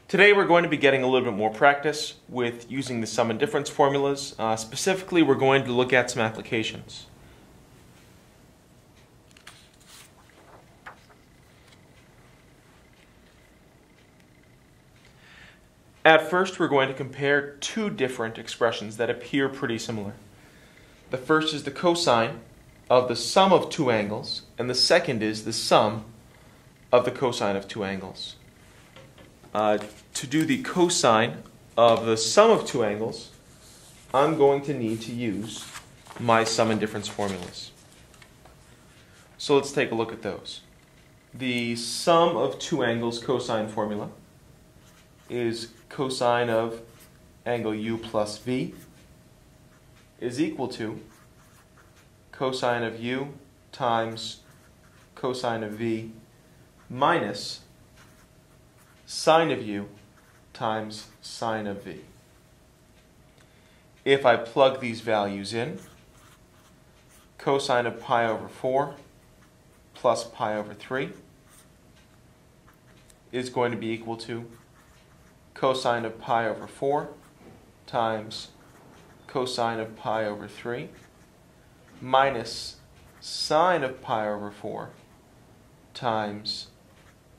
Today we're going to be getting a little bit more practice with using the sum and difference formulas. Specifically, we're going to look at some applications. At first, we're going to compare two different expressions that appear pretty similar. The first is the cosine of the sum of two angles, and the second is the sum of the cosine of two angles. To do the cosine of the sum of two angles, I'm going to need to use my sum and difference formulas. So let's take a look at those. The sum of two angles cosine formula is cosine of angle u plus v is equal to cosine of u times cosine of v minus sine of u times sine of v. If I plug these values in, cosine of pi over 4 plus pi over 3 is going to be equal to cosine of pi over 4 times cosine of pi over 3 minus sine of pi over 4 times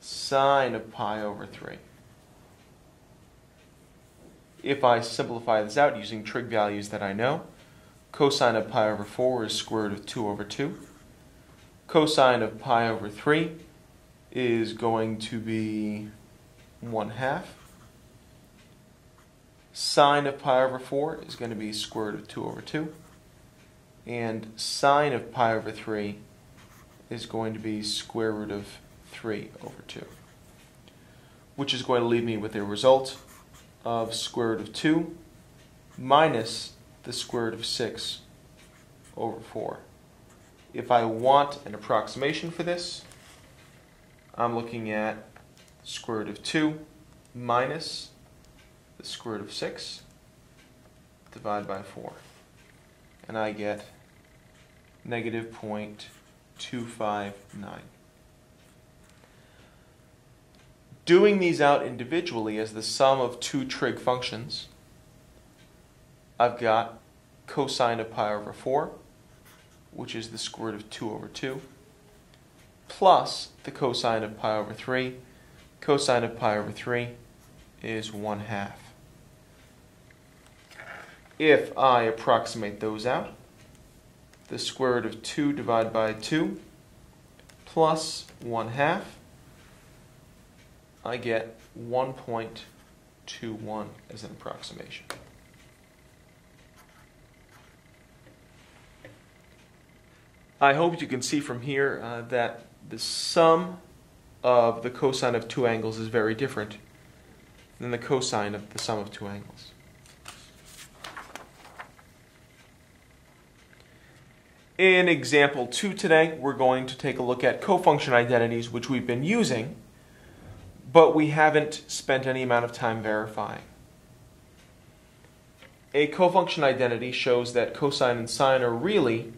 sine of pi over 3. If I simplify this out using trig values that I know, cosine of pi over 4 is square root of 2 over 2. Cosine of pi over 3 is going to be 1/2. Sine of pi over 4 is going to be square root of 2 over 2. And sine of pi over 3 is going to be square root of 3 over 2, which is going to leave me with a result of square root of 2 minus the square root of 6 over 4. If I want an approximation for this, I'm looking at square root of 2 minus the square root of 6 divided by 4. And I get negative 0.259. Doing these out individually as the sum of two trig functions, I've got cosine of pi over 4, which is the square root of 2 over 2, plus the cosine of pi over 3. Cosine of pi over 3 is 1/2. If I approximate those out, the square root of 2 divided by 2 plus 1/2, I get 1.21 as an approximation. I hope you can see from here that the sum of the cosine of two angles is very different than the cosine of the sum of two angles. In example 2 today, we're going to take a look at cofunction identities, which we've been using, but we haven't spent any amount of time verifying. A cofunction identity shows that cosine and sine are really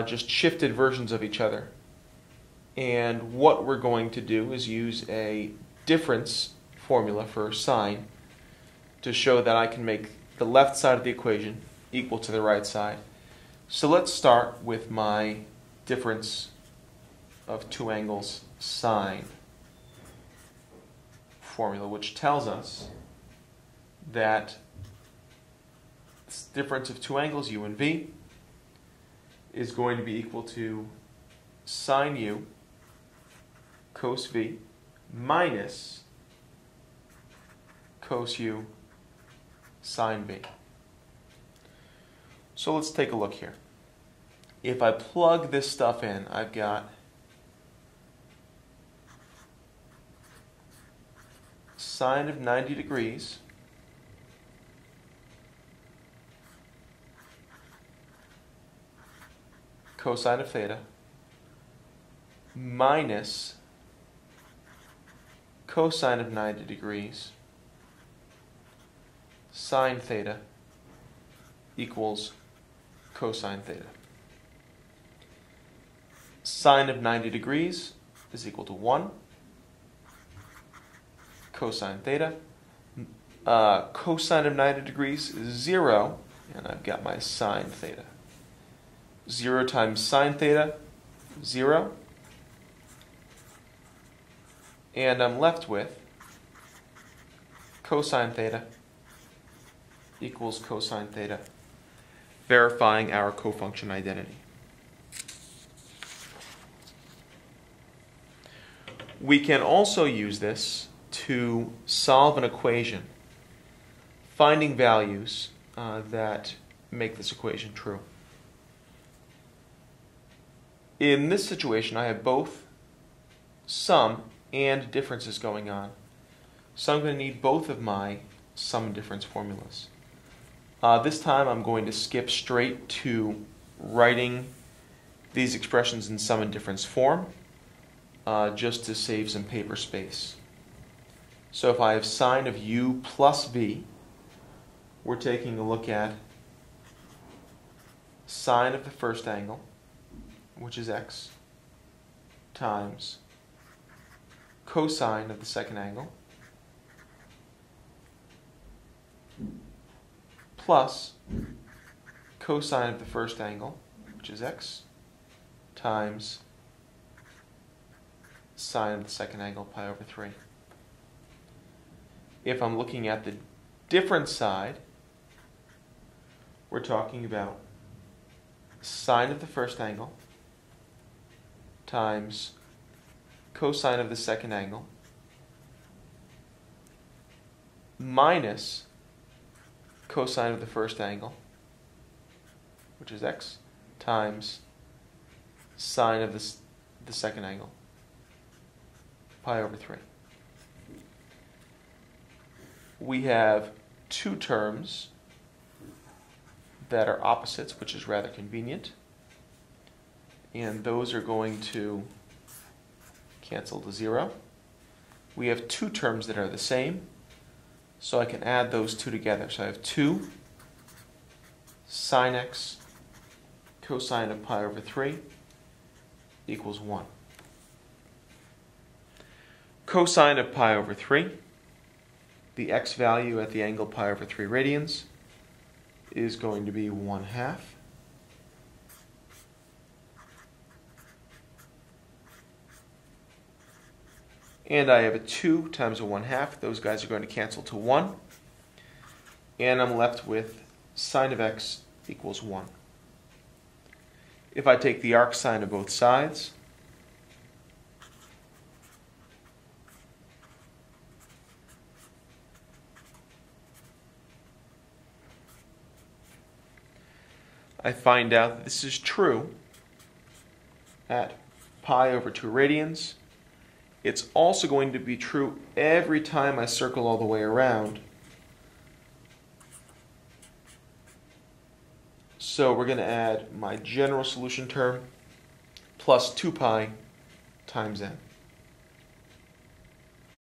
just shifted versions of each other. And what we're going to do is use a difference formula for sine to show that I can make the left side of the equation equal to the right side. So let's start with my difference of two angles sine formula, which tells us that this difference of two angles, u and v, is going to be equal to sine u cos v minus cos u sine v. So let's take a look here. If I plug this stuff in, I've got sine of 90 degrees cosine of theta minus cosine of 90 degrees sine theta equals cosine theta. Sine of 90 degrees is equal to 1. cosine theta. Cosine of 90 degrees is 0, and I've got my sine theta. 0 times sine theta, 0. And I'm left with cosine theta equals cosine theta, verifying our cofunction identity. We can also use this to solve an equation, finding values that make this equation true. In this situation, I have both sum and differences going on. So I'm going to need both of my sum and difference formulas. This time I'm going to skip straight to writing these expressions in sum and difference form, just to save some paper space. So if I have sine of u plus v, we're taking a look at sine of the first angle, which is x, times cosine of the second angle, plus cosine of the first angle, which is x, times sine of the second angle, pi over 3. If I'm looking at the difference side, we're talking about sine of the first angle times cosine of the second angle minus cosine of the first angle, which is x, times sine of the second angle, pi over 3. We have two terms that are opposites, which is rather convenient, and those are going to cancel to 0. We have two terms that are the same, so I can add those two together. So I have 2 sine x cosine of pi over 3 equals 1. Cosine of pi over 3, the x value at the angle pi over 3 radians, is going to be 1/2. And I have a 2 times a 1/2. Those guys are going to cancel to 1. And I'm left with sine of x equals 1. If I take the arc sine of both sides, I find out that this is true at pi over 2 radians. It's also going to be true every time I circle all the way around. So we're going to add my general solution term plus 2 pi times n.